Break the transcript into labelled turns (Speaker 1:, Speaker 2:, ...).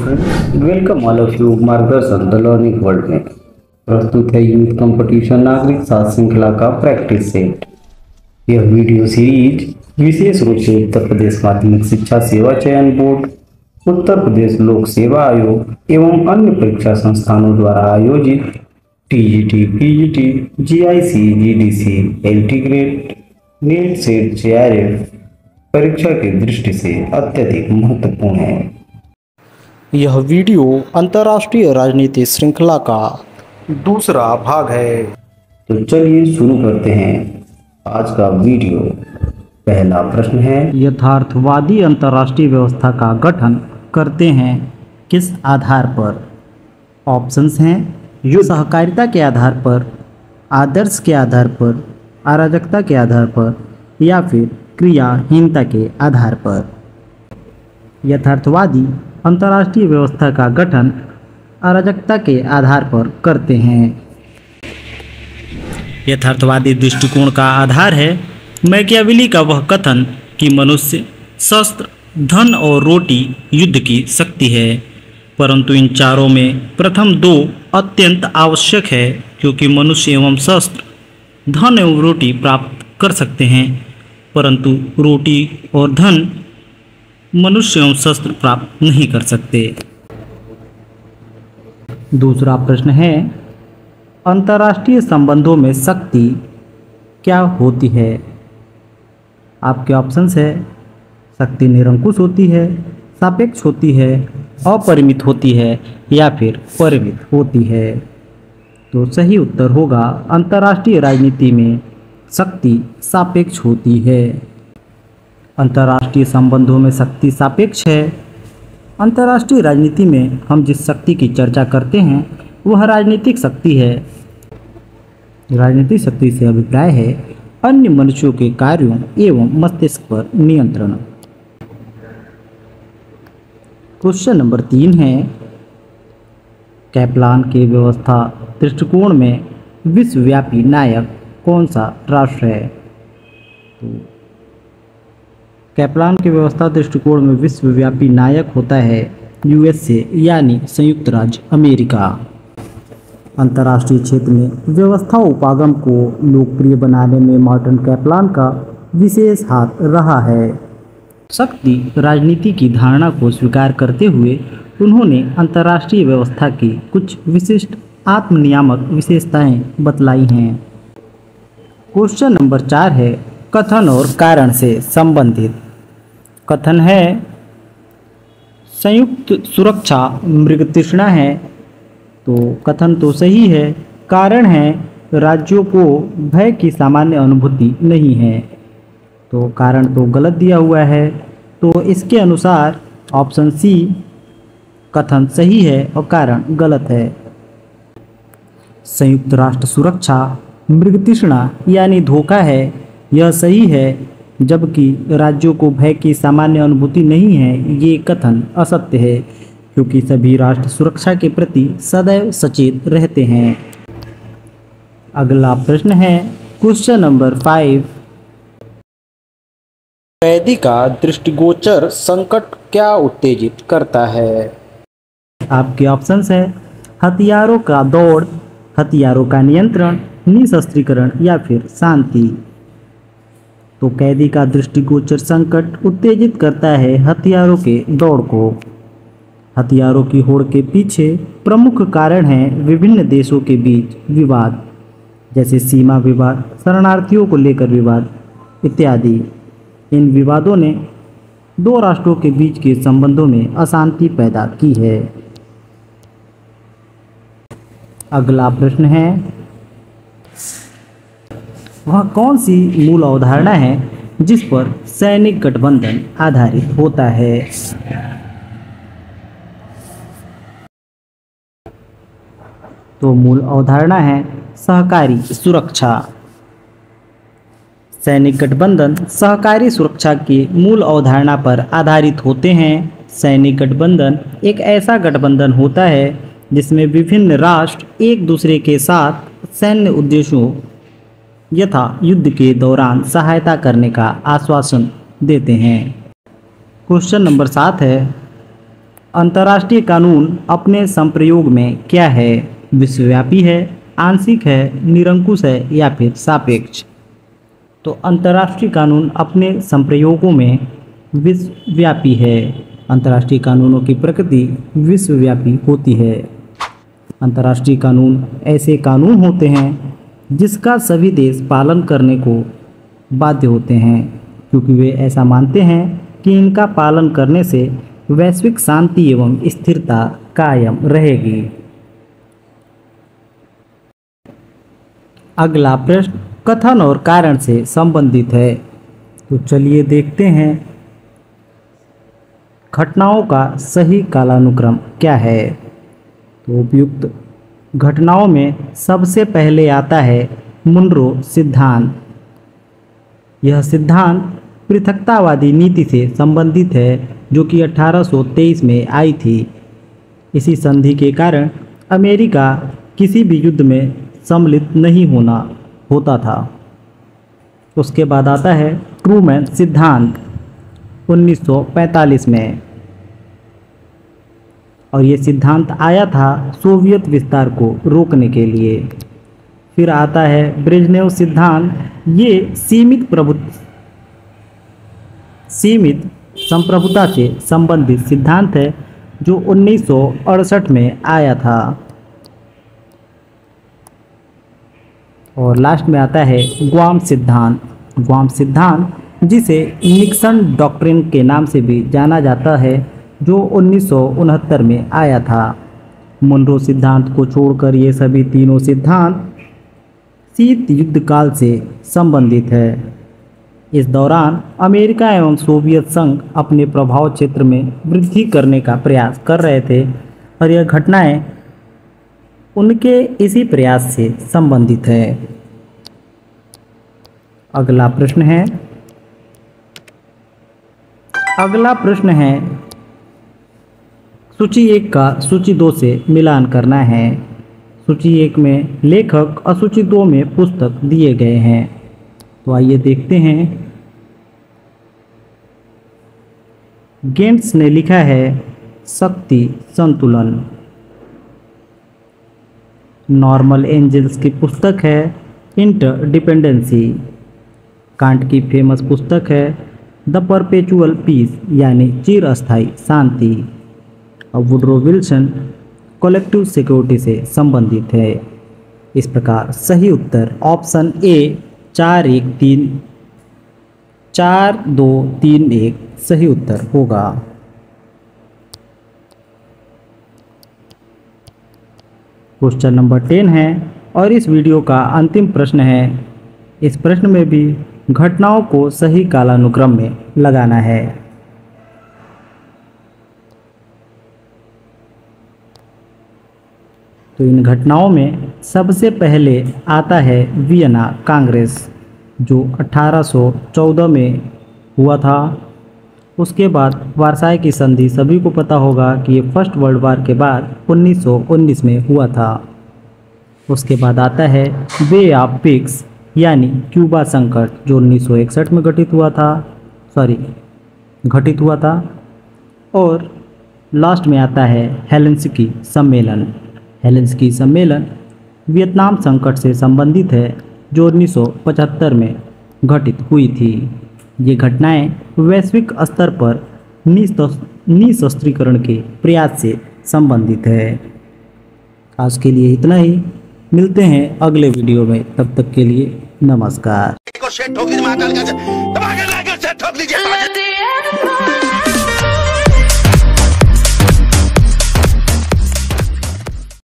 Speaker 1: Friends, welcome all of you मार्गदर्शन the learning world में। प्रस्तुत है यूथ कंपटीशन नागरिक साथ श्रृंखला का प्रैक्टिस सेट। यह वीडियो सीरीज विशेष रूप से उत्तर प्रदेश माध्यमिक शिक्षा सेवा चयन बोर्ड, उत्तर प्रदेश लोक सेवा आयोग एवं अन्य परीक्षा संस्थानों द्वारा आयोजित TGT, PGT, GIC, GDC, LT grade, net, set, JRF परीक्षा की दृष्टि से अत्यधिक महत्वपूर्ण है।
Speaker 2: यह वीडियो अंतर्राष्ट्रीय राजनीति श्रृंखला का दूसरा भाग है।
Speaker 1: तो चलिए शुरू करते हैं आज का वीडियो। पहला प्रश्न है,
Speaker 2: यथार्थवादी अंतर्राष्ट्रीय व्यवस्था का गठन करते हैं किस आधार पर? ऑप्शंस हैं युद्ध सहकारिता के आधार पर, आदर्श के आधार पर, अराजकता के आधार पर या फिर क्रियाहीनता के आधार पर। यथार्थवादी अंतर्राष्ट्रीय व्यवस्था का गठन अराजकता के आधार पर करते हैं। यथार्थवादी दृष्टिकोण का आधार है मैकियावेली का वह कथन कि मनुष्य शस्त्र, धन और रोटी युद्ध की शक्ति है, परंतु इन चारों में प्रथम दो अत्यंत आवश्यक है, क्योंकि मनुष्य एवं शस्त्र, धन एवं रोटी प्राप्त कर सकते हैं, परंतु रोटी और धन मनुष्य एवं शस्त्र प्राप्त नहीं कर सकते। दूसरा प्रश्न है, अंतर्राष्ट्रीय संबंधों में शक्ति क्या होती है? आपके ऑप्शंस है शक्ति निरंकुश होती है, सापेक्ष होती है, अपरिमित होती है या फिर परिमित होती है। तो सही उत्तर होगा अंतर्राष्ट्रीय राजनीति में शक्ति सापेक्ष होती है। अंतर्राष्ट्रीय संबंधों में शक्ति सापेक्ष है। अंतर्राष्ट्रीय राजनीति में हम जिस शक्ति की चर्चा करते हैं वह राजनीतिक शक्ति है। राजनीतिक शक्ति से अभिप्राय है अन्य मनुष्यों के कार्यों एवं मस्तिष्क पर नियंत्रण। क्वेश्चन नंबर 3 है, कैप्लान के व्यवस्था दृष्टिकोण में विश्वव्यापी नायक कौन सा राष्ट्र है? तो कैप्लान की व्यवस्था दृष्टिकोण में विश्वव्यापी नायक होता है यूएसए यानी संयुक्त राज्य अमेरिका। अंतर्राष्ट्रीय क्षेत्र में व्यवस्था उपागम को लोकप्रिय बनाने में मार्टिन कैप्लान का विशेष हाथ रहा है। शक्ति राजनीति की धारणा को स्वीकार करते हुए उन्होंने अंतर्राष्ट्रीय व्यवस्था की कुछ विशिष्ट आत्मनियामक विशेषताएं बतलाई हैं। क्वेश्चन नंबर 4 है, कथन और कारण से संबंधित। कथन है संयुक्त सुरक्षा मृगतृष्णा है, तो कथन तो सही है। कारण है राज्यों को भय की सामान्य अनुभूति नहीं है, तो कारण तो गलत दिया हुआ है। तो इसके अनुसार ऑप्शन सी कथन सही है और कारण गलत है। संयुक्त राष्ट्र सुरक्षा मृगतृष्णा यानी धोखा है, यह सही है, जबकि राज्यों को भय की सामान्य अनुभूति नहीं है, ये कथन असत्य है, क्योंकि सभी राष्ट्र सुरक्षा के प्रति सदैव सचेत रहते हैं। अगला प्रश्न है क्वेश्चन नंबर 5, कैदी का दृष्टिगोचर संकट क्या उत्तेजित करता है? आपके ऑप्शंस है हथियारों का दौड़, हथियारों का नियंत्रण, निशस्त्रीकरण या फिर शांति। तो कैदी का दृष्टिगोचर संकट उत्तेजित करता है हथियारों के दौड़ को। हथियारों की होड़ के पीछे प्रमुख कारण है विभिन्न देशों के बीच विवाद, जैसे सीमा विवाद, शरणार्थियों को लेकर विवाद इत्यादि। इन विवादों ने दो राष्ट्रों के बीच के संबंधों में अशांति पैदा की है। अगला प्रश्न है, वह कौन सी मूल अवधारणा है जिस पर सैनिक गठबंधन आधारित होता है? तो मूल अवधारणा है सहकारी सुरक्षा। सैनिक गठबंधन सहकारी सुरक्षा की मूल अवधारणा पर आधारित होते हैं। सैनिक गठबंधन एक ऐसा गठबंधन होता है जिसमें विभिन्न राष्ट्र एक दूसरे के साथ सैन्य उद्देश्यों यथा युद्ध के दौरान सहायता करने का आश्वासन देते हैं। क्वेश्चन नंबर 7 है, अंतर्राष्ट्रीय कानून अपने संप्रयोग में क्या है? विश्वव्यापी है, आंशिक है, निरंकुश है या फिर सापेक्ष? तो अंतर्राष्ट्रीय कानून अपने संप्रयोगों में विश्वव्यापी है। अंतर्राष्ट्रीय कानूनों की प्रकृति विश्वव्यापी होती है। अंतर्राष्ट्रीय कानून ऐसे कानून होते हैं जिसका सभी देश पालन करने को बाध्य होते हैं, क्योंकि वे ऐसा मानते हैं कि इनका पालन करने से वैश्विक शांति एवं स्थिरता कायम रहेगी। अगला प्रश्न कथन और कारण से संबंधित है। तो चलिए देखते हैं घटनाओं का सही कालानुक्रम क्या है। तो उपयुक्त घटनाओं में सबसे पहले आता है मुनरो सिद्धांत। यह सिद्धांत पृथकतावादी नीति से संबंधित है, जो कि 1823 में आई थी। इसी संधि के कारण अमेरिका किसी भी युद्ध में सम्मिलित नहीं होता था। उसके बाद आता है ट्रूमैन सिद्धांत 1945 में, और ये सिद्धांत आया था सोवियत विस्तार को रोकने के लिए। फिर आता है ब्रेजनेव सिद्धांत। ये सीमित संप्रभुता से संबंधित सिद्धांत है, जो 1968 में आया था। और लास्ट में आता है ग्वाम सिद्धांत। ग्वाम सिद्धांत, जिसे निक्सन डॉक्ट्रिन के नाम से भी जाना जाता है, जो 1969 में आया था। मुनरो सिद्धांत को छोड़कर ये सभी तीनों सिद्धांत शीत युद्ध काल से संबंधित है। इस दौरान अमेरिका एवं सोवियत संघ अपने प्रभाव क्षेत्र में वृद्धि करने का प्रयास कर रहे थे, और यह घटनाएं उनके इसी प्रयास से संबंधित है। अगला प्रश्न है सूची 1 का सूची 2 से मिलान करना है। सूची 1 में लेखक और सूची 2 में पुस्तक दिए गए हैं। तो आइए देखते हैं। गेंट्स ने लिखा है शक्ति संतुलन। नॉर्मल एंजल्स की पुस्तक है इंटरडिपेंडेंसी। कांट की फेमस पुस्तक है द परपेचुअल पीस, यानी चिरस्थायी शांति। और वुडरो विल्सन कलेक्टिव सिक्योरिटी से संबंधित है। इस प्रकार सही उत्तर ऑप्शन ए 4231 सही उत्तर होगा। क्वेश्चन नंबर 10 है और इस वीडियो का अंतिम प्रश्न है। इस प्रश्न में भी घटनाओं को सही कालानुक्रम में लगाना है। तो इन घटनाओं में सबसे पहले आता है वियना कांग्रेस, जो 1814 में हुआ था। उसके बाद वर्साई की संधि, सभी को पता होगा कि ये फर्स्ट वर्ल्ड वार के बाद 1919 में हुआ था। उसके बाद आता है बे ऑफ पिग्स, यानी क्यूबा संकट, जो 1961 में घटित हुआ था। और लास्ट में आता है हेलेंसिकी सम्मेलन। हेलेंसिकी सम्मेलन वियतनाम संकट से संबंधित है, जो 1975 में घटित हुई थी। ये घटनाएं वैश्विक स्तर पर निशस्त्रीकरण के प्रयास से संबंधित है। आज के लिए इतना ही, मिलते हैं अगले वीडियो में। तब तक के लिए नमस्कार।